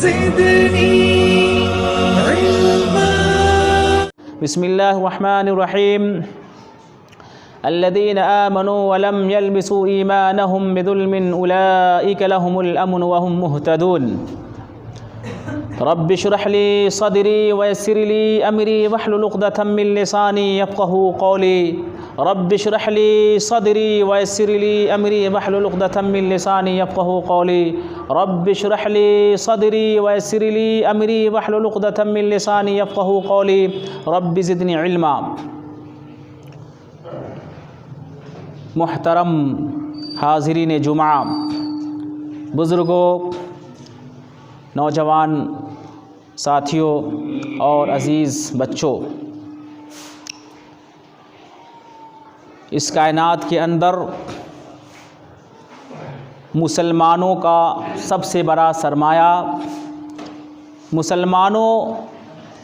زدني علما. بسم الله الرحمن الرحيم. الذين آمنوا ولم يلبسوا إيمانهم بظلم أولئك لهم الأمن وهم مهتدون. رب اشرح لي صدري ويسر لي أمري واحلل عقدة من لساني يفقهوا قولي. رب اشرح لي صدري ويسر لي أمري واحلل عقدة من لساني يفقهوا قولي. رب اشرح لي صدري ويسر لي أمري واحلل عقدة من لساني يفقهوا قولي. رب زدني علما. محترم حاضرین جمعہ، بزرگوں، نوجوان ساتھیوں اور عزیز بچوں، اس کائنات کے اندر مسلمانوں کا سب سے بڑا سرمایہ، مسلمانوں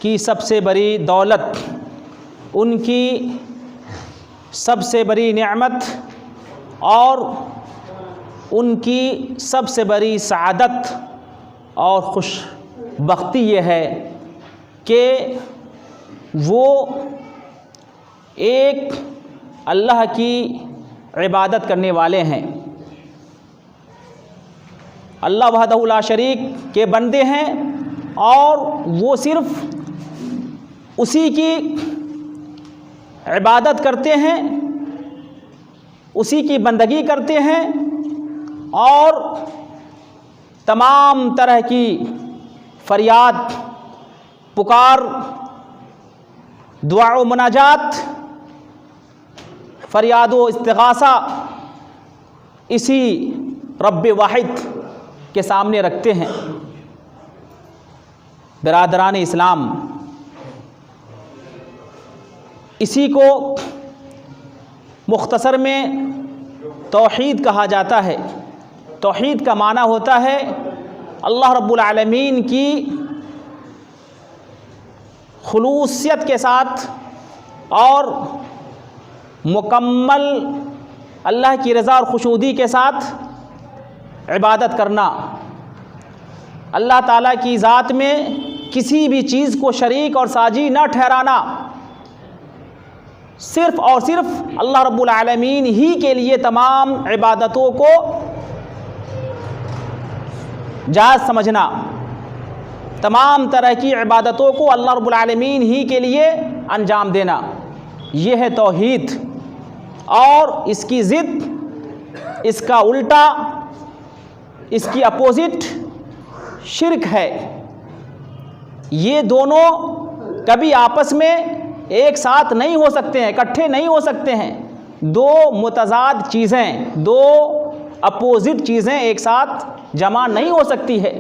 کی سب سے بڑی دولت، ان کی سب سے بڑی نعمت اور ان کی سب سے بڑی سعادت اور خوش بختی یہ ہے کہ وہ ایک اللہ کی عبادت کرنے والے ہیں، اللہ وحدہ لا شریک کے بندے ہیں، اور وہ صرف اسی کی عبادت کرتے ہیں، اسی کی بندگی کرتے ہیں، اور تمام طرح کی فریاد پکار، دعا و مناجات، فریاد و استغاثہ اسی رب واحد کے سامنے رکھتے ہیں۔ برادران اسلام، اسی کو مختصر میں توحید کہا جاتا ہے۔ توحید کا معنی ہوتا ہے اللہ رب العالمین کی خلوصیت کے ساتھ اور مکمل اللہ کی رضا اور خوشنودی کے ساتھ عبادت کرنا، اللہ تعالیٰ کی ذات میں کسی بھی چیز کو شریک اور ساجی نہ ٹھہرانا، صرف اور صرف اللہ رب العالمین ہی کے لیے تمام عبادتوں کو جائز سمجھنا، تمام طرح کی عبادتوں کو اللہ رب العالمین ہی کے لیے انجام دینا، یہ ہے توحید۔ اور اس کی ضد، اس کا الٹا، اس کی اپوزٹ شرک ہے۔ یہ دونوں کبھی آپس میں ایک ساتھ نہیں ہو سکتے ہیں، اکٹھے نہیں ہو سکتے ہیں۔ دو متضاد چیزیں، دو اپوزٹ چیزیں ایک ساتھ جمع نہیں ہو سکتی ہے۔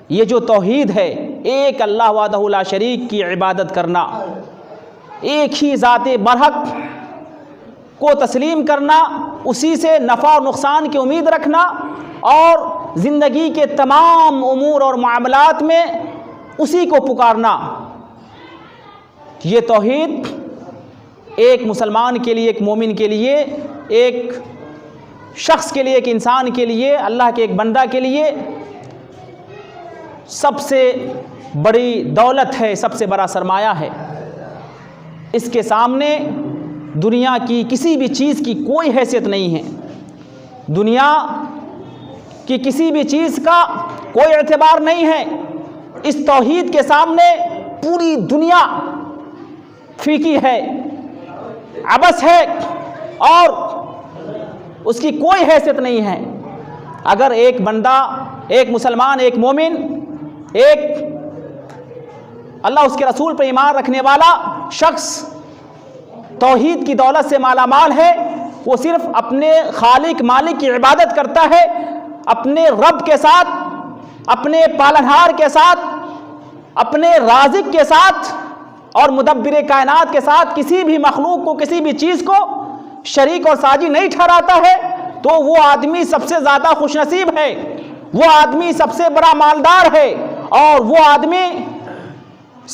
یہ جو توحید ہے، ایک اللہ وحدہ لا شریک کی عبادت کرنا، ایک ہی ذات برحق کو تسلیم کرنا، اسی سے نفع اور نقصان کی امید رکھنا، اور زندگی کے تمام امور اور معاملات میں اسی کو پکارنا، یہ توحید ایک مسلمان کے لیے، ایک مومن کے لیے، ایک شخص کے لیے، ایک انسان کے لیے، اللہ کے ایک بندہ کے لیے سب سے بڑی دولت ہے، سب سے بڑا سرمایہ ہے۔ اس کے سامنے دنیا کی کسی بھی چیز کی کوئی حیثیت نہیں ہے، دنیا کی کسی بھی چیز کا کوئی اعتبار نہیں ہے۔ اس توحید کے سامنے پوری دنیا فیکی ہے، عبث ہے، اور اس کی کوئی حیثیت نہیں ہے۔ اگر ایک بندہ، ایک مسلمان، ایک مومن، ایک اللہ اس کے رسول پر ایمان رکھنے والا شخص توحید کی دولت سے مالا مال ہے، وہ صرف اپنے خالق مالک کی عبادت کرتا ہے، اپنے رب کے ساتھ، اپنے پالنہار کے ساتھ، اپنے رازق کے ساتھ اور مدبر کائنات کے ساتھ کسی بھی مخلوق کو، کسی بھی چیز کو شریک اور ساجی نہیں ٹھہراتا ہے، تو وہ آدمی سب سے زیادہ خوش نصیب ہے، وہ آدمی سب سے بڑا مالدار ہے، اور وہ آدمی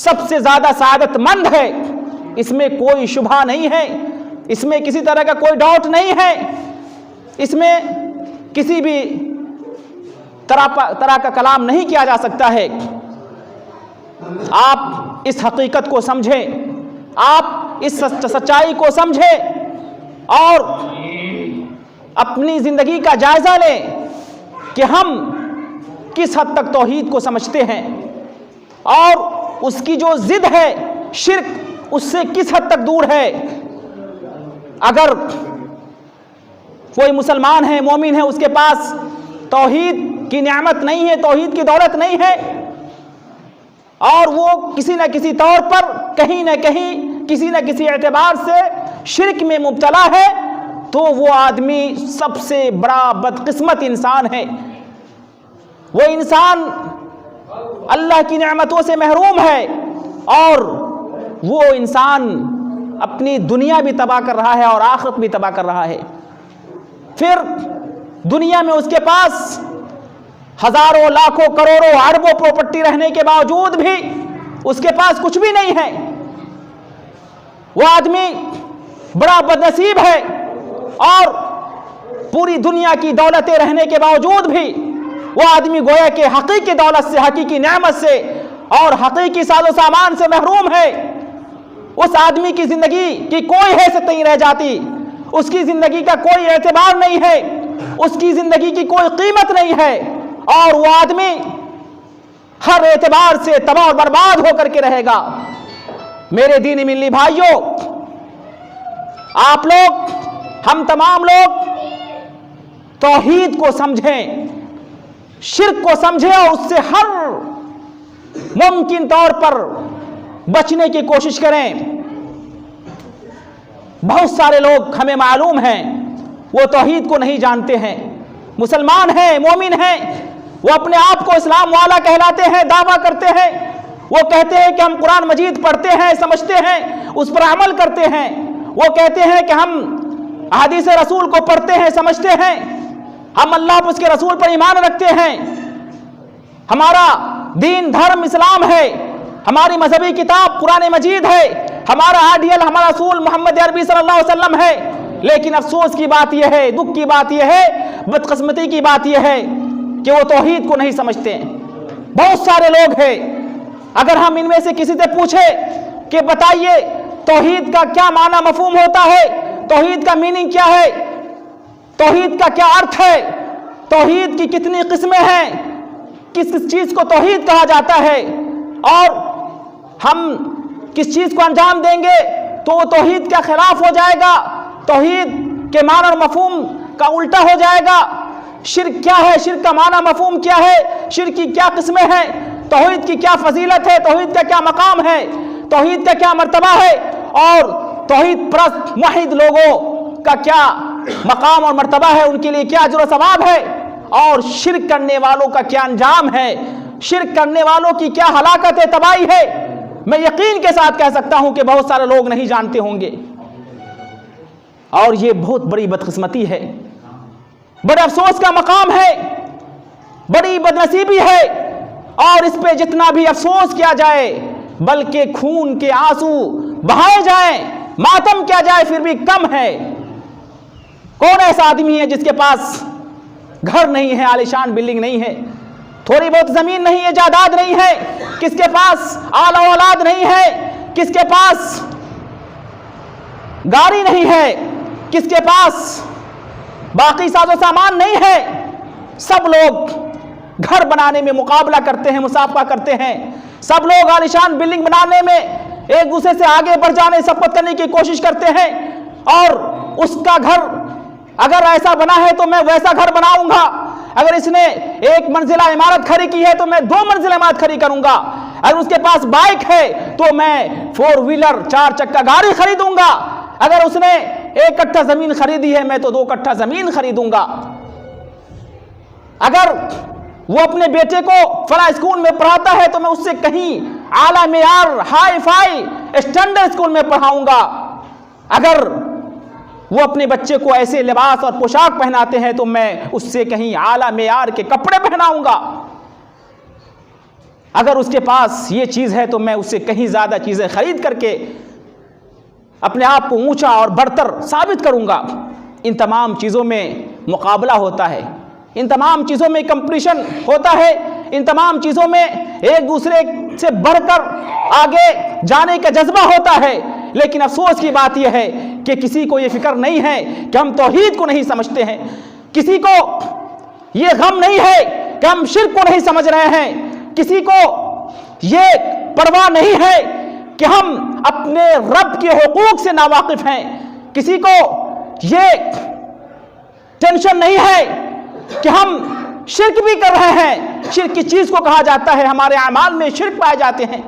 سب سے زیادہ سعادت مند ہے۔ اس میں کوئی شبہ نہیں ہے، اس میں کسی طرح کا کوئی ڈاؤٹ نہیں ہے، اس میں کسی بھی طرح کا کلام نہیں کیا جا سکتا ہے۔ آپ اس حقیقت کو سمجھیں، آپ اس سچائی کو سمجھیں اور اپنی زندگی کا جائزہ لیں کہ ہم کس حد تک توحید کو سمجھتے ہیں اور اس کی جو ضد ہے شرک، اس سے کس حد تک دور ہے۔ اگر کوئی مسلمان ہے، مومن ہے، اس کے پاس توحید کی نعمت نہیں ہے، توحید کی دولت نہیں ہے، اور وہ کسی نہ کسی طور پر کہیں نہ کہیں کسی نہ کسی اعتبار سے شرک میں مبتلا ہے، تو وہ آدمی سب سے بڑا بدقسمت انسان ہے۔ وہ انسان اللہ کی نعمتوں سے محروم ہے اور وہ انسان اپنی دنیا بھی تباہ کر رہا ہے اور آخرت بھی تباہ کر رہا ہے۔ پھر دنیا میں اس کے پاس ہزاروں، لاکھوں، کروڑوں، اربوں پراپرٹی رہنے کے باوجود بھی اس کے پاس کچھ بھی نہیں ہے۔ وہ آدمی بڑا بدنصیب ہے اور پوری دنیا کی دولتیں رہنے کے باوجود بھی وہ آدمی گویا کہ حقیقی دولت سے، حقیقی نعمت سے اور حقیقی ساز و سامان سے محروم ہے۔ اس آدمی کی زندگی کی کوئی حیثیت نہیں رہ جاتی، اس کی زندگی کا کوئی اعتبار نہیں ہے، اس کی زندگی کی کوئی قیمت نہیں ہے، اور وہ آدمی ہر اعتبار سے تباہ اور برباد ہو کر کے رہے گا۔ میرے دینی ملی بھائیوں، آپ لوگ، ہم تمام لوگ توحید کو سمجھیں، شرک کو سمجھیں اور اس سے ہر ممکن طور پر بچنے کی کوشش کریں۔ بہت سارے لوگ ہمیں معلوم ہیں وہ توحید کو نہیں جانتے ہیں، مسلمان ہیں، مومن ہیں، وہ اپنے آپ کو اسلام والا کہلاتے ہیں، دعویٰ کرتے ہیں، وہ کہتے ہیں کہ ہم قرآن مجید پڑھتے ہیں، سمجھتے ہیں، اس پر عمل کرتے ہیں، وہ کہتے ہیں کہ ہم احادیث رسول کو پڑھتے ہیں، سمجھتے ہیں، ہم اللہ اور اس کے رسول پر ایمان رکھتے ہیں، ہمارا دین دھرم اسلام ہے، ہماری مذہبی کتاب قرآن مجید ہے، ہمارا آئیڈیل ہمارا رسول محمد عربی صلی اللہ علیہ وسلم ہے۔ لیکن افسوس کی بات یہ ہے، دکھ کی بات یہ ہے، بدقسمتی کی بات یہ ہے کہ وہ توحید کو نہیں سمجھتے ہیں۔ بہت سارے لوگ ہیں، اگر ہم ان میں سے کسی سے پوچھیں کہ بتائیے توحید کا کیا معنی مفہوم ہوتا ہے، توحید کا میننگ کیا ہے، توحید کا کیا ارتھ ہے، توحید کی کتنی قسمیں ہیں، کس کس چیز کو توحید کہا جاتا ہے، اور ہم کس چیز کو انجام دیں گے تو وہ توحید کے خلاف ہو جائے گا، توحید کے معنی اور مفہوم کا الٹا ہو جائے گا، شرک کیا ہے، شرک کا معنی مفہوم کیا ہے، شرک کی کیا قسمیں ہیں، توحید کی کیا فضیلت ہے، توحید کا کیا مقام ہے، توحید کا کیا مرتبہ ہے، اور توحید پرست موحد لوگوں کا کیا مقام اور مرتبہ ہے، ان کے لیے کیا اجر و ثواب ہے، اور شرک کرنے والوں کا کیا انجام ہے، شرک کرنے والوں کی کیا ہلاکت ہے، تباہی ہے۔ میں یقین کے ساتھ کہہ سکتا ہوں کہ بہت سارے لوگ نہیں جانتے ہوں گے، اور یہ بہت بڑی بدقسمتی ہے، بڑے افسوس کا مقام ہے، بڑی بدنصیبی ہے، اور اس پہ جتنا بھی افسوس کیا جائے بلکہ خون کے آنسو بہائے جائیں، ماتم کیا جائے، پھر بھی کم ہے۔ کون ایسا آدمی ہے جس کے پاس گھر نہیں ہے، عالیشان بلڈنگ نہیں ہے، تھوڑی بہت زمین نہیں ہے، جائیداد نہیں ہے، کس کے پاس اعلی اولاد نہیں ہے، کس کے پاس گاڑی نہیں ہے، کس کے پاس باقی ساز و سامان نہیں ہے؟ سب لوگ گھر بنانے میں مقابلہ کرتے ہیں، مسابقہ کرتے ہیں، سب لوگ عالیشان بلڈنگ بنانے میں ایک دوسرے سے آگے بڑھ جانے، سبقت کرنے کی کوشش کرتے ہیں، اور اس کا گھر اگر ایسا بنا ہے تو میں ویسا گھر بناؤں گا، اگر اس نے ایک منزلہ عمارت کھڑی کی ہے تو میں 2 منزلہ عمارت کھڑی کروں گا، اگر اس کے پاس بائک ہے تو میں 4 ویلر 4 چکا گاڑی خریدوں گا، اگر اس نے 1 کٹھا زمین خریدی ہے میں تو 2 کٹھا زمین خریدوں گا، اگر وہ اپنے بیٹے کو فلاں اسکول میں پڑھاتا ہے تو میں اس سے کہیں اعلیٰ معیار ہائی فائی اسٹینڈرڈ اسکول میں پڑھاؤں گا، اگر وہ اپنے بچے کو ایسے لباس اور پوشاک پہناتے ہیں تو میں اس سے کہیں اعلیٰ معیار کے کپڑے پہناؤں گا، اگر اس کے پاس یہ چیز ہے تو میں اس سے کہیں زیادہ چیزیں خرید کر کے اپنے آپ کو اونچا اور برتر ثابت کروں گا۔ ان تمام چیزوں میں مقابلہ ہوتا ہے، ان تمام چیزوں میں کمپٹیشن ہوتا ہے، ان تمام چیزوں میں ایک دوسرے سے بڑھ کر آگے جانے کا جذبہ ہوتا ہے، لیکن افسوس کی بات یہ ہے کہ کسی کو یہ فکر نہیں ہے کہ ہم توحید کو نہیں سمجھتے ہیں، کسی کو یہ غم نہیں ہے کہ ہم شرک کو نہیں سمجھ رہے ہیں، کسی کو یہ پرواہ نہیں ہے کہ ہم اپنے رب کے حقوق سے ناواقف ہیں، کسی کو یہ ٹینشن نہیں ہے کہ ہم شرک بھی کر رہے ہیں۔ شرک کی چیز کو کہا جاتا ہے، ہمارے اعمال میں شرک پائے جاتے ہیں۔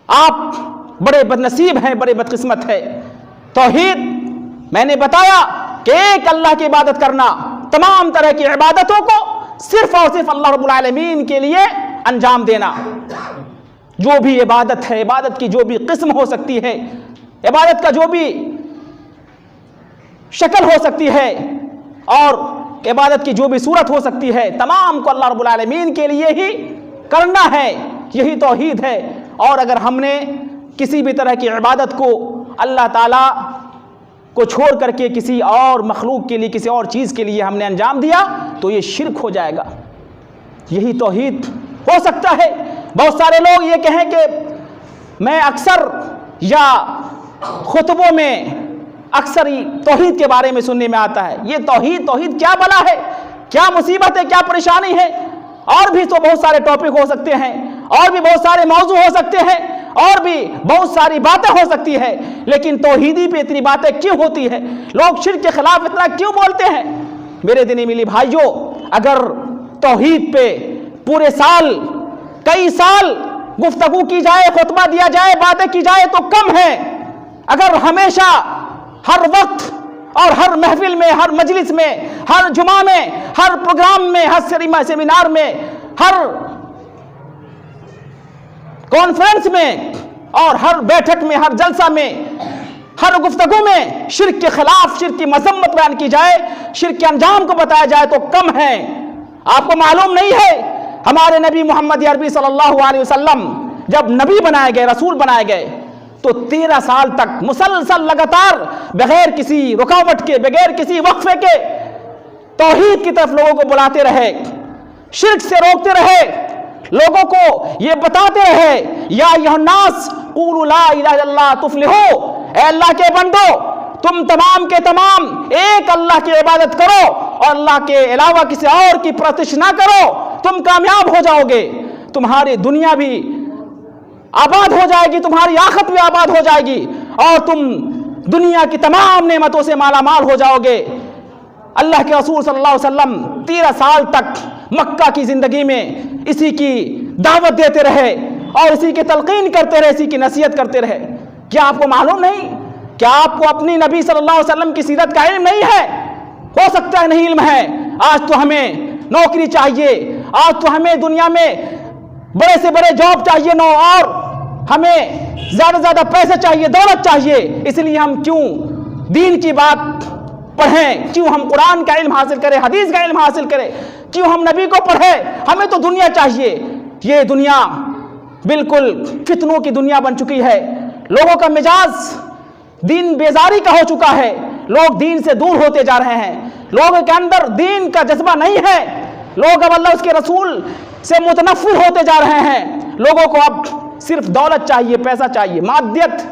آپ بڑے بدنصیب ہیں، بڑے بدقسمت ہے۔ توحید میں نے بتایا کہ ایک اللہ کی عبادت کرنا، تمام طرح کی عبادتوں کو صرف اور صرف اللہ رب العالمین کے لیے انجام دینا۔ جو بھی عبادت ہے، عبادت کی جو بھی قسم ہو سکتی ہے، عبادت کا جو بھی شکل ہو سکتی ہے اور عبادت کی جو بھی صورت ہو سکتی ہے، تمام کو اللہ رب العالمین کے لیے ہی کرنا ہے، یہی توحید ہے۔ اور اگر ہم نے کسی بھی طرح کی عبادت کو اللہ تعالیٰ کو چھوڑ کر کے کسی اور مخلوق کے لیے، کسی اور چیز کے لیے ہم نے انجام دیا تو یہ شرک ہو جائے گا۔ یہی توحید ہو سکتا ہے۔ بہت سارے لوگ یہ کہیں کہ میں اکثر یا خطبوں میں اکثر توحید کے بارے میں سننے میں آتا ہے، یہ توحید کیا بلا ہے، کیا مصیبت ہے، کیا پریشانی ہے۔ اور بھی تو بہت سارے ٹاپک ہو سکتے ہیں، اور بھی بہت سارے موضوع ہو سکتے ہیں، اور بھی بہت ساری باتیں ہو سکتی ہے، لیکن توحیدی پہ اتنی باتیں کیوں ہوتی ہے؟ لوگ شرک کے خلاف اتنا کیوں بولتے ہیں؟ میرے دینی ملی بھائیوں، اگر توحید پہ پورے سال، کئی سال گفتگو کی جائے، خطبہ دیا جائے، باتیں کی جائے تو کم ہے۔ اگر ہمیشہ ہر وقت اور ہر محفل میں، ہر مجلس میں، ہر جمعہ میں، ہر پروگرام میں، ہر سیمینار میں، ہر کانفرنس میں اور ہر بیٹھک میں، ہر جلسہ میں، ہر گفتگو میں شرک کے خلاف، شرک کی مذمت بیان کی جائے، شرک کے انجام کو بتایا جائے تو کم ہے۔ آپ کو معلوم نہیں ہے ہمارے نبی محمد عربی صلی اللہ علیہ وسلم جب نبی بنائے گئے، رسول بنائے گئے تو 13 سال تک مسلسل لگاتار بغیر کسی رکاوٹ کے، بغیر کسی وقفے کے توحید کی طرف لوگوں کو بلاتے رہے، شرک سے روکتے رہے، لوگوں کو یہ بتاتے رہے، یا ایھا الناس قولوا لا الہ الا اللہ تفلحوا، اے اللہ کے بندو تم تمام کے تمام ایک اللہ کی عبادت کرو اور اللہ کے علاوہ کسی اور کی پرستش نہ کرو، تم کامیاب ہو جاؤ گے، تمہاری دنیا بھی آباد ہو جائے گی، تمہاری آخرت بھی آباد ہو جائے گی، اور تم دنیا کی تمام نعمتوں سے مالا مال ہو جاؤ گے۔ اللہ کے رسول صلی اللہ علیہ وسلم 13 سال تک مکہ کی زندگی میں اسی کی دعوت دیتے رہے اور اسی کی تلقین کرتے رہے، اسی کی نصیحت کرتے رہے۔ کیا آپ کو معلوم نہیں؟ کیا آپ کو اپنی نبی صلی اللہ علیہ وسلم کی سیرت کا علم نہیں ہے؟ ہو سکتا ہے نہیں علم ہے۔ آج تو ہمیں نوکری چاہیے، آج تو ہمیں دنیا میں بڑے سے بڑے جاب چاہیے، اور ہمیں زیادہ سے زیادہ پیسے چاہیے، دولت چاہیے، اس لیے ہم کیوں دین کی بات پڑھیں، کیوں ہم قرآن کا علم حاصل کریں، حدیث کا علم حاصل کریں، کیوں ہم نبی کو پڑھیں؟ ہمیں تو دنیا چاہیے۔ یہ دنیا بالکل فتنوں کی دنیا بن چکی ہے، لوگوں کا مزاج دین بیزاری کا ہو چکا ہے، لوگ دین سے دور ہوتے جا رہے ہیں، لوگوں کے اندر دین کا جذبہ نہیں ہے، لوگ اب اللہ اس کے رسول سے متنفر ہوتے جا رہے ہیں، لوگوں کو اب صرف دولت چاہیے، پیسہ چاہیے، مادیت،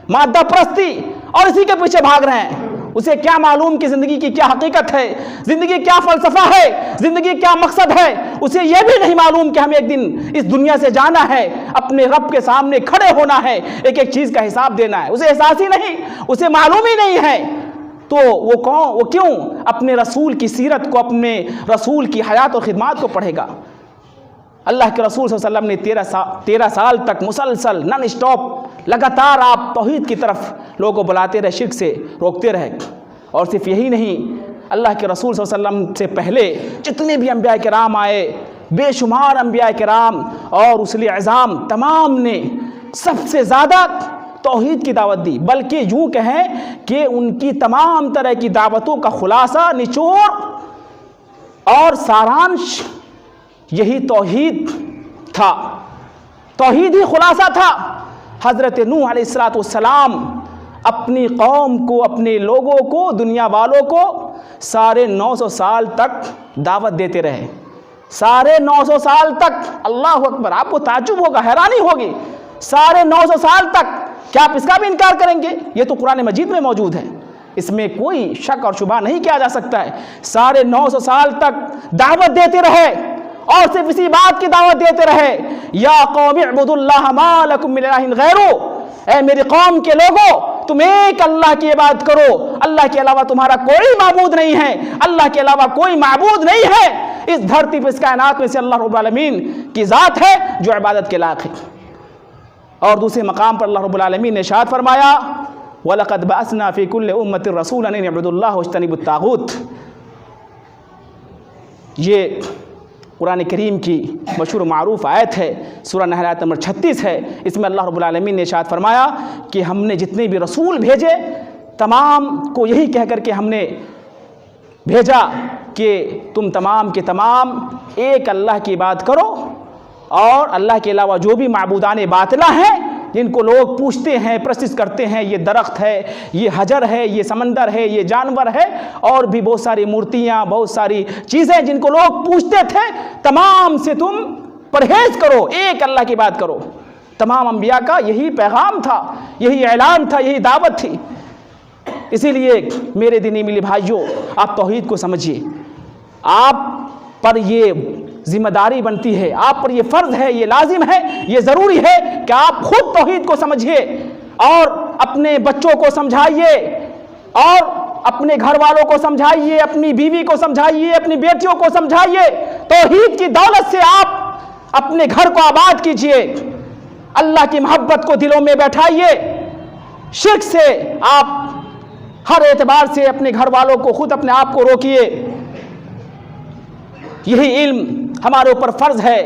مادہ پرستی، اور اسی کے پیچھے بھاگ رہے ہیں۔ اسے کیا معلوم کہ زندگی کی کیا حقیقت ہے، زندگی کیا فلسفہ ہے، زندگی کیا مقصد ہے؟ اسے یہ بھی نہیں معلوم کہ ہمیں ایک دن اس دنیا سے جانا ہے، اپنے رب کے سامنے کھڑے ہونا ہے، ایک ایک چیز کا حساب دینا ہے۔ اسے احساس ہی نہیں، اسے معلوم ہی نہیں ہے، تو وہ کیوں اپنے رسول کی سیرت کو، اپنے رسول کی حیات اور خدمات کو پڑھے گا؟ اللہ کے رسول صلی اللہ علیہ وسلم نے 13 سال تک مسلسل نان اسٹاپ لگاتار آپ توحید کی طرف لوگوں کو بلاتے رہے، شرک سے روکتے رہے۔ اور صرف یہی نہیں، اللہ کے رسول صلی اللہ علیہ وسلم سے پہلے جتنے بھی انبیاء کرام آئے، بے شمار انبیاء کرام اور رسل اعظام، تمام نے سب سے زیادہ توحید کی دعوت دی، بلکہ یوں کہیں کہ ان کی تمام طرح کی دعوتوں کا خلاصہ، نچوڑ اور سارانش یہی توحید تھا، توحید ہی خلاصہ تھا۔ حضرت نوح علیہ السلام اپنی قوم کو، اپنے لوگوں کو، دنیا والوں کو 950 سال تک دعوت دیتے رہے سارے 900 سال تک۔ اللہ اکبر، آپ کو تعجب ہوگا، حیرانی ہوگی، سارے 900 سال تک کیا آپ اس کا بھی انکار کریں گے؟ یہ تو قرآن مجید میں موجود ہے، اس میں کوئی شک اور شبہ نہیں کیا جا سکتا ہے۔ سارے 900 سال تک دعوت دیتے رہے اور صرف اسی بات کی دعوت دیتے رہے، یا قوم اعبدوا اللہ ما لکم من الہ غیرہ، اے میری قوم کے لوگوں تم ایک اللہ کی عبادت کرو، اللہ کے علاوہ تمہارا کوئی معبود نہیں ہے، اللہ کے علاوہ کوئی معبود نہیں ہے اس دھرتی پہ، اس کائنات میں سے اللہ رب العالمین کی ذات ہے جو عبادت کے لائق ہے۔ اور دوسرے مقام پر اللہ رب العالمین نے ارشاد فرمایا وَلَقَدْ بَعَثْنَا فِي كُلِّ أُمَّةٍ رَسُولًا أَنِ اعْبُدُوا اللَّهَ وَاجْتَنِبُوا الطَّاغُوتَ۔ یہ قرآن کریم کی مشہور معروف آیت ہے، سورہ نحل آیت نمبر 36 ہے۔ اس میں اللہ رب العالمین نے ارشاد فرمایا کہ ہم نے جتنے بھی رسول بھیجے تمام کو یہی کہہ کر کے ہم نے بھیجا کہ تم تمام کے تمام ایک اللہ کی عبادت کرو، اور اللہ کے علاوہ جو بھی معبودان باطلہ ہیں جن کو لوگ پوجتے ہیں پرستش کرتے ہیں، یہ درخت ہے، یہ حجر ہے، یہ سمندر ہے، یہ جانور ہے، اور بھی بہت ساری مورتیاں، بہت ساری چیزیں جن کو لوگ پوجتے تھے، تمام سے تم پرہیز کرو، ایک اللہ کی بات کرو۔ تمام انبیاء کا یہی پیغام تھا، یہی اعلان تھا، یہی دعوت تھی۔ اسی لیے میرے دینی ملی بھائیوں، آپ توحید کو سمجھیے، آپ پر یہ ذمہ داری بنتی ہے، آپ پر یہ فرض ہے، یہ لازم ہے، یہ ضروری ہے کہ آپ خود توحید کو سمجھیے اور اپنے بچوں کو سمجھائیے اور اپنے گھر والوں کو سمجھائیے، اپنی بیوی کو سمجھائیے، اپنی بیٹیوں کو سمجھائیے۔ توحید کی دولت سے آپ اپنے گھر کو آباد کیجئے، اللہ کی محبت کو دلوں میں بیٹھائیے، شرک سے آپ ہر اعتبار سے اپنے گھر والوں کو، خود اپنے آپ کو روکیے۔ یہی علم ہمارے اوپر فرض ہے۔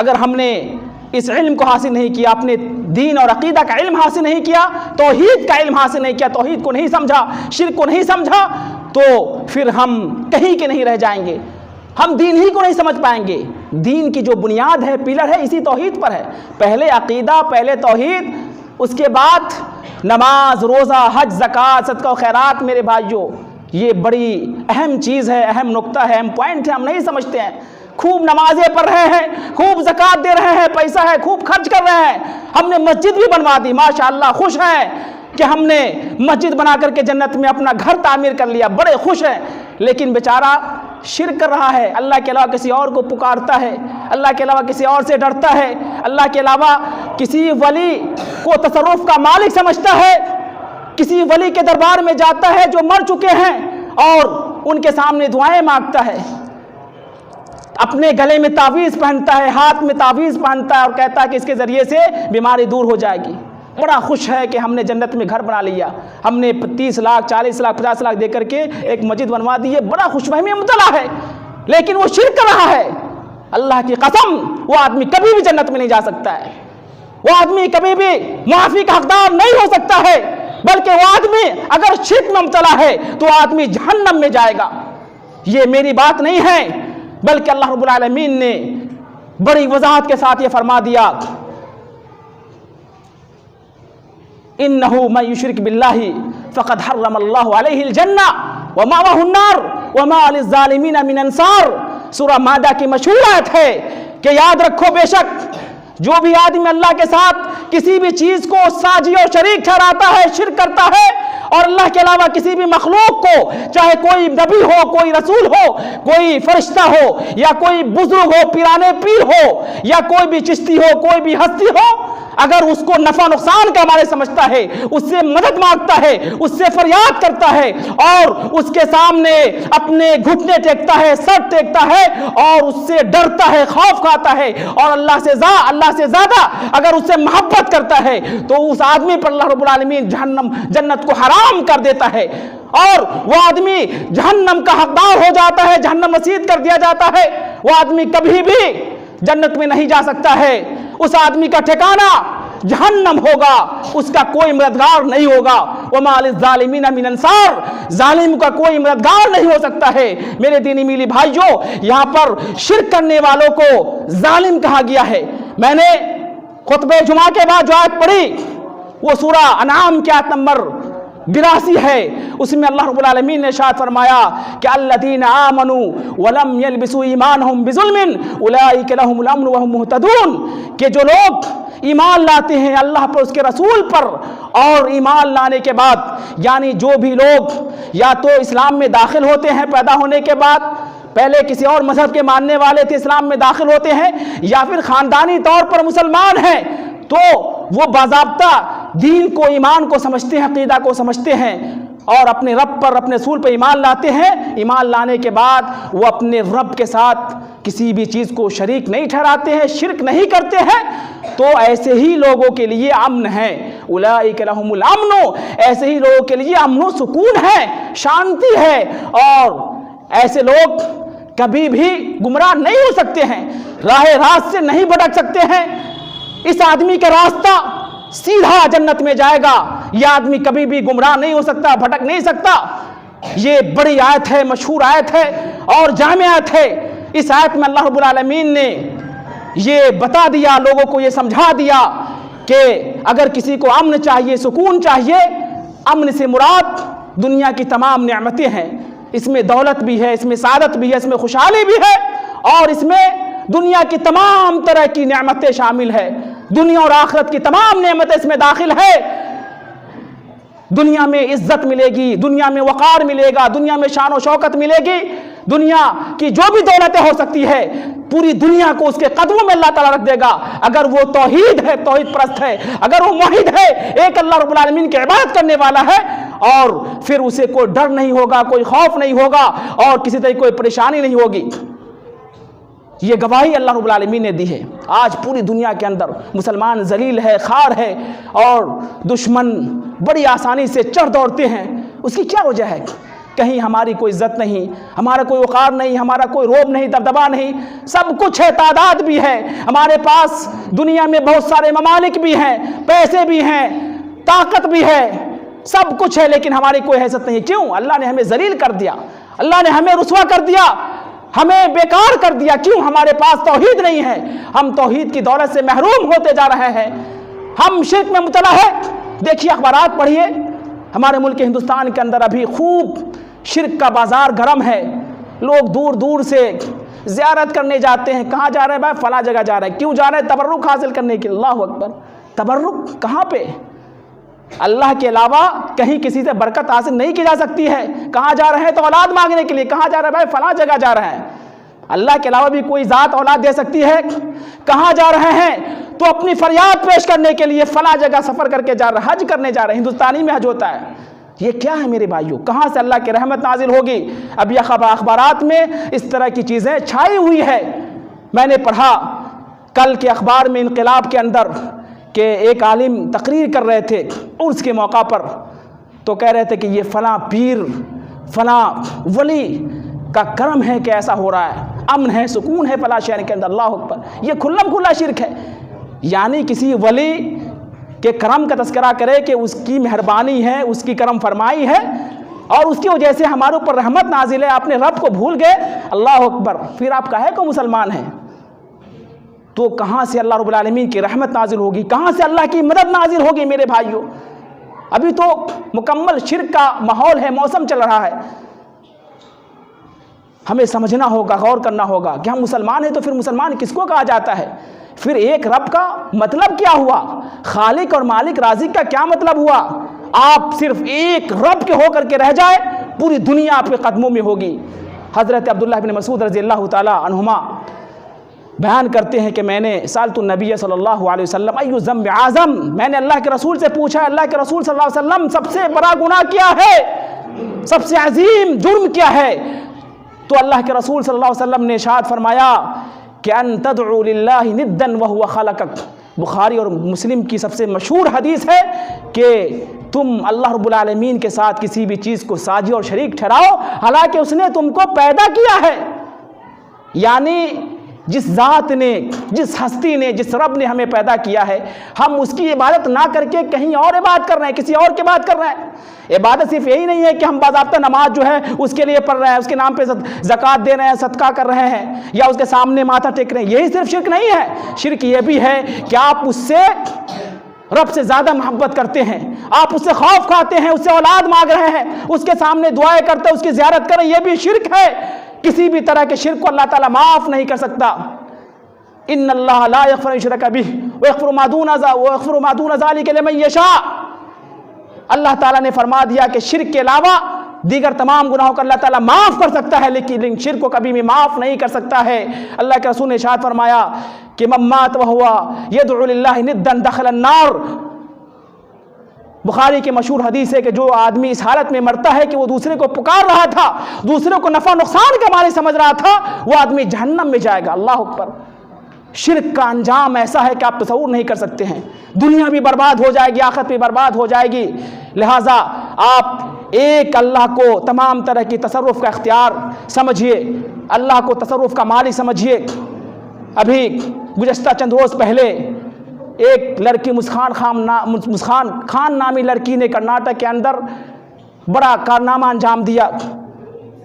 اگر ہم نے اس علم کو حاصل نہیں کیا، اپنے دین اور عقیدہ کا علم حاصل نہیں کیا، توحید کا علم حاصل نہیں کیا، توحید کو نہیں سمجھا، شرک کو نہیں سمجھا، تو پھر ہم کہیں کے نہیں رہ جائیں گے، ہم دین ہی کو نہیں سمجھ پائیں گے۔ دین کی جو بنیاد ہے، پلر ہے، اسی توحید پر ہے۔ پہلے عقیدہ، پہلے توحید، اس کے بعد نماز، روزہ، حج، زکوٰۃ، صدقہ و خیرات۔ میرے بھائیوں، یہ بڑی اہم چیز ہے، اہم نقطہ ہے، اہم پوائنٹ ہے، ہم نہیں سمجھتے ہیں۔ خوب نمازیں پڑھ رہے ہیں، خوب زکوٰۃ دے رہے ہیں، پیسہ ہے خوب خرچ کر رہے ہیں، ہم نے مسجد بھی بنوا دی، ماشاءاللہ خوش ہیں کہ ہم نے مسجد بنا کر کے جنت میں اپنا گھر تعمیر کر لیا، بڑے خوش ہیں۔ لیکن بیچارہ شرک کر رہا ہے، اللہ کے علاوہ کسی اور کو پکارتا ہے، اللہ کے علاوہ کسی اور سے ڈرتا ہے، اللہ کے علاوہ کسی ولی کو تصرف کا مالک سمجھتا ہے، کسی ولی کے دربار میں جاتا ہے جو مر چکے ہیں اور ان کے سامنے دعائیں مانگتا ہے، اپنے گلے میں تعویذ پہنتا ہے، ہاتھ میں تعویذ پہنتا ہے اور کہتا ہے کہ اس کے ذریعے سے بیماری دور ہو جائے گی۔ بڑا خوش ہے کہ ہم نے جنت میں گھر بنا لیا، ہم نے 30 لاکھ 40 لاکھ 50 لاکھ دے کر کے ایک مسجد بنوا دی ہے، بڑا خوش فہمی میں مبتلا ہے، لیکن وہ شرک کر رہا ہے۔ اللہ کی قسم، وہ آدمی کبھی بھی جنت میں نہیں جا سکتا ہے، وہ آدمی کبھی بھی معافی کا حقدار نہیں ہو سکتا ہے، بلکہ وہ آدمی اگر شرک میں مبتلا ہے تو آدمی جہنم میں جائے گا۔ یہ میری بات نہیں ہے، بلکہ اللہ رب العالمین نے بڑی وضاحت کے ساتھ یہ فرما دیا، انہو من یشرک باللہ فقد حرم اللہ علیہ الجنہ ومأواہ النار وما للظالمین من انصار۔ سورہ مائدہ کی مشہور آیت ہے کہ یاد رکھو، بے شک جو بھی آدمی اللہ کے ساتھ کسی بھی چیز کو ساجی اور شریک ٹھہراتا ہے، شرک کرتا ہے، اور اللہ کے علاوہ کسی بھی مخلوق کو، چاہے کوئی نبی ہو، کوئی رسول ہو، کوئی فرشتہ ہو، یا کوئی بزرگ ہو، پیرانے پیر ہو، یا کوئی بھی چشتی ہو، کوئی بھی ہستی ہو، اگر اس کو نفع نقصان کا مالک سمجھتا ہے، اس سے مدد مانگتا ہے، اس سے فریاد کرتا ہے اور اس کے سامنے اپنے گھٹنے ٹیکتا ہے، سر ٹیکتا ہے اور اس سے ڈرتا ہے، خوف کھاتا ہے، اور اللہ سے زیادہ اگر اس سے محبت کرتا ہے، تو اس آدمی پر اللہ رب العالمین جنت کو حرام کر دیتا ہے، اور وہ آدمی جہنم کا حقدار ہو جاتا ہے، جہنم رسید کر دیا جاتا ہے۔ وہ آدمی کبھی بھی جنت میں نہیں جا سکتا ہے، اس آدمی کا ٹھکانہ جہنم ہوگا، اس کا کوئی مددگار نہیں ہوگا۔ وما للظالمین من انصار، ظالم کا کوئی مددگار نہیں ہو سکتا ہے۔ میرے دینی میلی بھائیوں، یہاں پر شرک کرنے والوں کو ظالم کہا گیا ہے۔ میں نے خطبہ جمعہ کے بعد جو آیت پڑھی وہ سورہ انعام کی آیت نمبر 82 ہے، اس میں اللہ رب العالمین نے ارشاد فرمایا کہ الذین آمنوا ولم یلبسوا ایمانہم بظلم اولئک لہم الامن وہم مہتدون، کہ جو لوگ ایمان لاتے ہیں اللہ پر، اس کے رسول پر، اور ایمان لانے کے بعد یعنی جو بھی لوگ یا تو اسلام میں داخل ہوتے ہیں پیدا ہونے کے بعد، پہلے کسی اور مذہب کے ماننے والے تھے اسلام میں داخل ہوتے ہیں، یا پھر خاندانی طور پر مسلمان ہیں، تو وہ باضابطہ دین کو، ایمان کو سمجھتے ہیں، عقیدہ کو سمجھتے ہیں اور اپنے رب پر، اپنے رسول پر ایمان لاتے ہیں۔ ایمان لانے کے بعد وہ اپنے رب کے ساتھ کسی بھی چیز کو شریک نہیں ٹھہراتے ہیں، شرک نہیں کرتے ہیں، تو ایسے ہی لوگوں کے لیے امن ہے۔ اولئک لہم الامن، ایسے ہی لوگوں کے لیے امن و سکون ہے، شانتی ہے، اور ایسے لوگ کبھی بھی گمراہ نہیں ہو سکتے ہیں، راہ راست سے نہیں بھٹک سکتے ہیں۔ اس آدمی کا راستہ سیدھا جنت میں جائے گا، یہ آدمی کبھی بھی گمراہ نہیں ہو سکتا، بھٹک نہیں سکتا۔ یہ بڑی آیت ہے، مشہور آیت ہے اور جامع آیت ہے۔ اس آیت میں اللہ رب العالمین نے یہ بتا دیا، لوگوں کو یہ سمجھا دیا کہ اگر کسی کو امن چاہیے، سکون چاہیے، امن سے مراد دنیا کی تمام نعمتیں ہیں، اس میں دولت بھی ہے، اس میں سعادت بھی ہے، اس میں خوشحالی بھی ہے، اور اس میں دنیا کی تمام طرح کی نعمتیں شامل ہے، دنیا اور آخرت کی تمام نعمتیں اس میں داخل ہے۔ دنیا میں عزت ملے گی، دنیا میں وقار ملے گا، دنیا میں شان و شوکت ملے گی، دنیا کی جو بھی دولتیں ہو سکتی ہے پوری دنیا کو اس کے قدموں میں اللہ تعالیٰ رکھ دے گا، اگر وہ توحید ہے، توحید پرست ہے، اگر وہ موحد ہے، ایک اللہ رب العالمین کی عبادت کرنے والا ہے، اور پھر اسے کوئی ڈر نہیں ہوگا، کوئی خوف نہیں ہوگا، اور کسی طرح کوئی پریشانی نہیں ہوگی۔ یہ گواہی اللہ رب العالمین نے دی ہے۔ آج پوری دنیا کے اندر مسلمان ذلیل ہے، خوار ہے، اور دشمن بڑی آسانی سے چڑھ دوڑتے ہیں۔ اس کی کیا وجہ ہے؟ کہیں ہماری کوئی عزت نہیں، ہمارا کوئی وقار نہیں، ہمارا کوئی روب نہیں، دبدبا نہیں، سب کچھ ہے، تعداد بھی ہے، ہمارے پاس دنیا میں بہت سارے ممالک بھی ہیں، پیسے بھی ہیں، طاقت بھی ہے، سب کچھ ہے، لیکن ہماری کوئی حیثیت نہیں۔ کیوں؟ اللہ نے ہمیں ذلیل کر دیا، اللہ نے ہمیں رسوا کر دیا، ہمیں بیکار کر دیا۔ کیوں؟ ہمارے پاس توحید نہیں ہے، ہم توحید کی دولت سے محروم ہوتے جا رہے ہیں، ہم شرک میں مبتلا ہے۔ دیکھیے، اخبارات پڑھیے، ہمارے ملک ہندوستان کے اندر ابھی خوب شرک کا بازار گرم ہے، لوگ دور دور سے زیارت کرنے جاتے ہیں۔ کہاں جا رہے ہیں بھائی؟ فلاں جگہ جا رہے ہیں۔ کیوں جا رہے ہیں؟ تبرک حاصل کرنے کے لیے۔ اللہ اکبر! تبرک کہاں پہ؟ اللہ کے علاوہ کہیں کسی سے برکت حاصل نہیں کی جا سکتی ہے۔ کہاں جا رہے ہیں؟ تو اولاد مانگنے کے لیے۔ کہاں جا رہے ہیں بھائی؟ فلاں جگہ جا رہے ہیں۔ اللہ کے علاوہ بھی کوئی ذات اولاد دے سکتی ہے؟ کہاں جا رہے ہیں؟ تو اپنی فریاد پیش کرنے کے لیے فلاں جگہ سفر کر کے جا رہے ہیں، حج کرنے جا رہے ہیں۔ ہندوستانی میں حج ہوتا ہے۔ یہ کیا ہے میرے بھائیوں؟ کہاں سے اللہ کی رحمت نازل ہوگی؟ اب یہ اخبارات میں اس طرح کی چیزیں چھائی ہوئی ہے۔ میں نے پڑھا کل کے اخبار میں انقلاب کے اندر کہ ایک عالم تقریر کر رہے تھے عرس کے موقع پر، تو کہہ رہے تھے کہ یہ فلاں پیر، فلاں ولی کا کرم ہے کہ ایسا ہو رہا ہے، امن ہے، سکون ہے فلاں شہر کے اندر۔ اللہ اکبر! یہ کھلم کھلا شرک ہے۔ یعنی کسی ولی کے کرم کا تذکرہ کرے کہ اس کی مہربانی ہے، اس کی کرم فرمائی ہے، اور اس کی وجہ سے ہمارے اوپر رحمت نازل ہے، اپنے رب کو بھول گئے۔ اللہ اکبر! پھر آپ کہے کو مسلمان ہیں، تو کہاں سے اللہ رب العالمین کی رحمت نازل ہوگی؟ کہاں سے اللہ کی مدد نازل ہوگی میرے بھائیوں؟ ابھی تو مکمل شرک کا ماحول ہے، موسم چل رہا ہے۔ ہمیں سمجھنا ہوگا، غور کرنا ہوگا کہ ہم مسلمان ہیں، تو پھر مسلمان کس کو کہا جاتا ہے؟ پھر ایک رب کا مطلب کیا ہوا؟ خالق اور مالک رازق کا کیا مطلب ہوا؟ آپ صرف ایک رب کے ہو کر کے رہ جائے، پوری دنیا آپ کے قدموں میں ہوگی۔ حضرت عبداللہ بن مسعود رضی اللہ تعالی عنہما بیان کرتے ہیں کہ میں نے سألت النبی صلی اللہ علیہ وسلم ای ذنب اعظم، میں نے اللہ کے رسول سے پوچھا، اللہ کے رسول صلی اللہ علیہ وسلم سب سے بڑا گناہ کیا ہے، سب سے عظیم جرم کیا ہے؟ تو اللہ کے رسول صلی اللہ علیہ وسلم نے ارشاد فرمایا کہ ان تدعو للہ ندا وهو خلقک۔ بخاری اور مسلم کی سب سے مشہور حدیث ہے کہ تم اللہ رب العالمین کے ساتھ کسی بھی چیز کو ساجی اور شریک ٹھہراؤ حالانکہ اس نے تم کو پیدا کیا ہے۔ یعنی جس ذات نے، جس ہستی نے، جس رب نے ہمیں پیدا کیا ہے، ہم اس کی عبادت نہ کر کے کہیں اور عبادت کر رہے ہیں، کسی اور کی بات کر رہے ہیں۔ عبادت صرف یہی نہیں ہے کہ ہم باضابطہ نماز جو ہے اس کے لیے پڑھ رہے ہیں، اس کے نام پہ زکوٰۃ دے رہے ہیں، صدقہ کر رہے ہیں، یا اس کے سامنے ماتھا ٹیک رہے ہیں، یہی صرف شرک نہیں ہے۔ شرک یہ بھی ہے کہ آپ اس سے رب سے زیادہ محبت کرتے ہیں، آپ اس سے خوف کھاتے ہیں، اس سے اولاد مانگ رہے ہیں، اس کے سامنے دعائیں کرتے ہیں، اس کی زیارت کریں، یہ بھی شرک ہے۔ کسی بھی طرح کے شرک کو اللہ تعالیٰ معاف نہیں کر سکتا۔ ان اللہ لا یغفر ان یشرک بہ ویغفر ما دون ذلک لمن یشاء۔ اللہ تعالیٰ نے فرما دیا کہ شرک کے علاوہ دیگر تمام گناہوں کو اللہ تعالیٰ معاف کر سکتا ہے، لیکن شرک کو کبھی بھی معاف نہیں کر سکتا ہے۔ اللہ کے رسول نے ارشاد فرمایا کہ من مات وہو یدعو للہ ندا دخل النار۔ بخاری کی مشہور حدیث ہے کہ جو آدمی اس حالت میں مرتا ہے کہ وہ دوسرے کو پکار رہا تھا، دوسرے کو نفع نقصان کا مالک سمجھ رہا تھا، وہ آدمی جہنم میں جائے گا۔ اللہ اکبر۔ شرک کا انجام ایسا ہے کہ آپ تصور نہیں کر سکتے ہیں، دنیا بھی برباد ہو جائے گی، آخرت بھی برباد ہو جائے گی۔ لہٰذا آپ ایک اللہ کو تمام طرح کی تصرف کا اختیار سمجھیے، اللہ کو تصرف کا مالک سمجھیے۔ ابھی گزشتہ چند روز پہلے ایک لڑکی مسکان خان نامی لڑکی نے کرناٹک کے اندر بڑا کارنامہ انجام دیا۔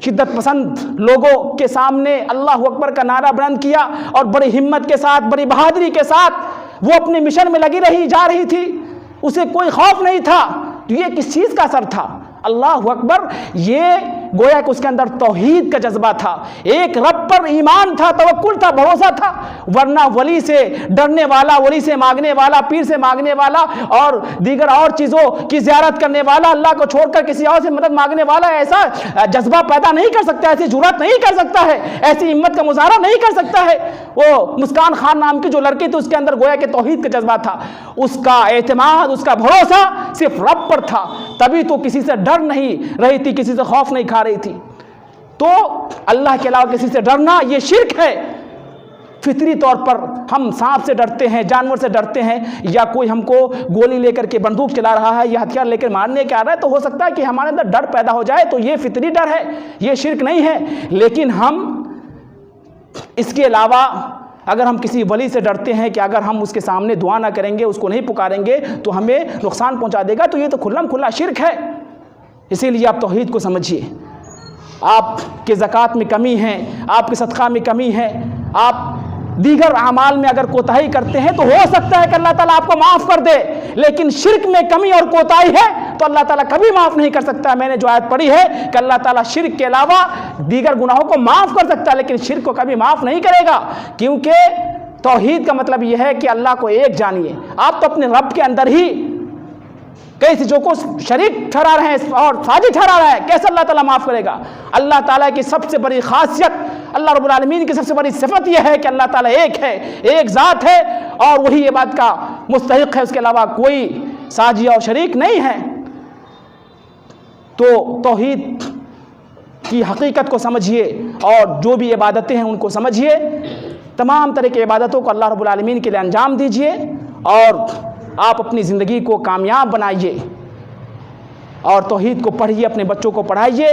شدت پسند لوگوں کے سامنے اللہ اکبر کا نعرہ بلند کیا اور بڑی ہمت کے ساتھ، بڑی بہادری کے ساتھ وہ اپنے مشن میں لگی جا رہی تھی، اسے کوئی خوف نہیں تھا۔ تو یہ کس چیز کا اثر تھا؟ اللہ اکبر، یہ گویا کہ اس کے اندر توحید کا جذبہ تھا، ایک رب پر ایمان تھا، توکل تھا، بھروسہ تھا۔ ورنہ ولی سے ڈرنے والا، ولی سے مانگنے والا، پیر سے مانگنے والا اور دیگر اور چیزوں کی زیارت کرنے والا، اللہ کو چھوڑ کر کسی اور سے مدد مانگنے والا ایسا جذبہ پیدا نہیں کر سکتا، ایسی جرات نہیں کر سکتا ہے، ایسی ہمت کا مظاہرہ نہیں کر سکتا ہے۔ وہ مسکان خان نام کی جو لڑکی تھی، اس کے اندر گویا کہ توحید کا جذبہ تھا، اس کا اعتماد، اس کا بھروسہ صرف رب پر تھا، تبھی تو کسی سے ڈر نہیں رہی تھی، کسی سے خوف نہیں کھا رہی تھی۔ تو اللہ کے علاوہ کسی سے ڈرنا یہ شرک ہے۔ فطری طور پر ہم سانپ سے ڈرتے ہیں، جانور سے ڈرتے ہیں، یا کوئی ہم کو گولی لے کر کے بندوق چلا رہا ہے یا ہتھیار لے کر مارنے کے آ رہا ہے تو ہو سکتا ہے کہ ہمارے اندر ڈر پیدا ہو جائے، تو یہ فطری ڈر ہے، یہ شرک نہیں ہے۔ لیکن ہم اس کے علاوہ اگر ہم کسی ولی سے ڈرتے ہیں کہ اگر ہم اس کے سامنے دعا نہ کریں گے، اس کو نہیں پکاریں گے تو ہمیں نقصان پہنچا دے گا، تو یہ تو کھلم کھلا شرک ہے۔ اسی لیے آپ توحید کو سمجھیے۔ آپ کے زکوٰۃ میں کمی ہے، آپ کے صدقہ میں کمی ہے، آپ دیگر اعمال میں اگر کوتاہی کرتے ہیں تو ہو سکتا ہے کہ اللہ تعالیٰ آپ کو معاف کر دے، لیکن شرک میں کمی اور کوتاہی ہے تو اللہ تعالیٰ کبھی معاف نہیں کر سکتا۔ میں نے جو آیت پڑھی ہے کہ اللہ تعالیٰ شرک کے علاوہ دیگر گناہوں کو معاف کر سکتا ہے، لیکن شرک کو کبھی معاف نہیں کرے گا، کیونکہ توحید کا مطلب یہ ہے کہ اللہ کو ایک جانیے۔ آپ تو اپنے رب کے اندر ہی کئی چیزوں کو شریک ٹھہرا رہے ہیں اور ساجد ٹھہرا رہے ہیں، کیسے اللہ تعالیٰ معاف کرے گا؟ اللہ تعالیٰ کی سب سے بڑی خاصیت، اللہ رب العالمین کی سب سے بڑی صفت یہ ہے کہ اللہ تعالیٰ ایک ہے، ایک ذات ہے اور وہی عبادت کا مستحق ہے، اس کے علاوہ کوئی ساجی اور شریک نہیں ہے۔ تو توحید کی حقیقت کو سمجھیے اور جو بھی عبادتیں ہیں ان کو سمجھیے، تمام طرح کی عبادتوں کو اللہ رب العالمین کے لیے انجام دیجیے اور آپ اپنی زندگی کو کامیاب بنائیے اور توحید کو پڑھیے، اپنے بچوں کو پڑھائیے،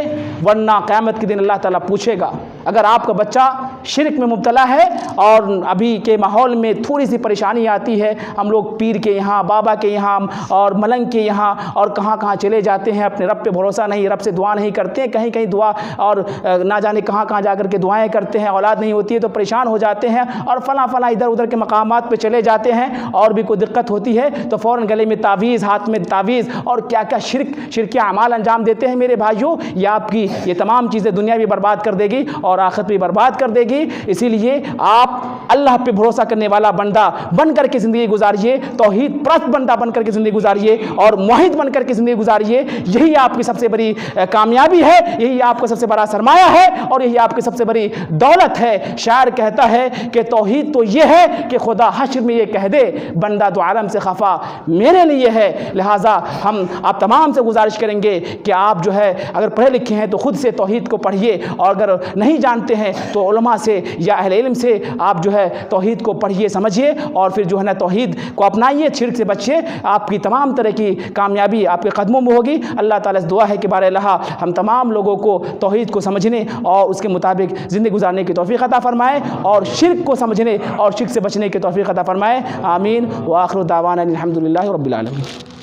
ورنہ قیامت کے دن اللہ تعالیٰ پوچھے گا۔ اگر آپ کا بچہ شرک میں مبتلا ہے اور ابھی کے ماحول میں تھوڑی سی پریشانی آتی ہے، ہم لوگ پیر کے یہاں، بابا کے یہاں اور ملنگ کے یہاں اور کہاں کہاں چلے جاتے ہیں، اپنے رب پہ بھروسہ نہیں، رب سے دعا نہیں کرتے ہیں، کہیں کہیں دعا اور نہ جانے کہاں کہاں جا کر کے دعائیں کرتے ہیں، اولاد نہیں ہوتی ہے تو پریشان ہو جاتے ہیں اور فلاں ادھر ادھر کے مقامات پہ چلے جاتے ہیں، اور بھی کوئی دقت ہوتی ہے تو فوراً گلے میں تعویذ، ہاتھ میں تعویذ اور کیا کیا شرکی اعمال انجام دیتے ہیں۔ میرے بھائیوں، یہ آپ کی یہ تمام چیزیں دنیا بھی برباد کر دے گی اور آخرت بھی برباد کر دے گی۔ اسی لیے آپ اللہ پہ بھروسہ کرنے والا بندہ بن کر کے زندگی گزاریے، توحید پرست بندہ بن کر کے زندگی گزاریے اور موحد بن کر کے زندگی گزاریے۔ یہی آپ کی سب سے بڑی کامیابی ہے، یہی آپ کا سب سے بڑا سرمایہ ہے اور یہی آپ کی سب سے بڑی دولت ہے۔ شاعر کہتا ہے کہ توحید تو یہ ہے کہ خدا حشر میں یہ کہہ دے، بندہ تو عالم سے خفا میرے لیے ہے۔ لہٰذا ہم آپ تمام سے گزارش کریں گے کہ آپ جو ہے اگر پڑھے لکھے ہیں تو خود سے توحید کو پڑھیے، اور اگر نہیں جانتے ہیں تو علماء سے یا اہل علم سے آپ جو ہے توحید کو پڑھیے، سمجھیے اور پھر جو ہے نا توحید کو اپنائیے، شرک سے بچیے۔ آپ کی تمام طرح کی کامیابی آپ کے قدموں میں ہوگی۔ اللہ تعالیٰ سے دعا ہے کہ بار الہ ہم تمام لوگوں کو توحید کو سمجھنے اور اس کے مطابق زندگی گزارنے کی توفیق عطا فرمائے اور شرک کو سمجھنے اور شرک سے بچنے کی توفیق عطا فرمائے۔ آمین۔ وآخر دعوانا الحمد للہ رب العالمین۔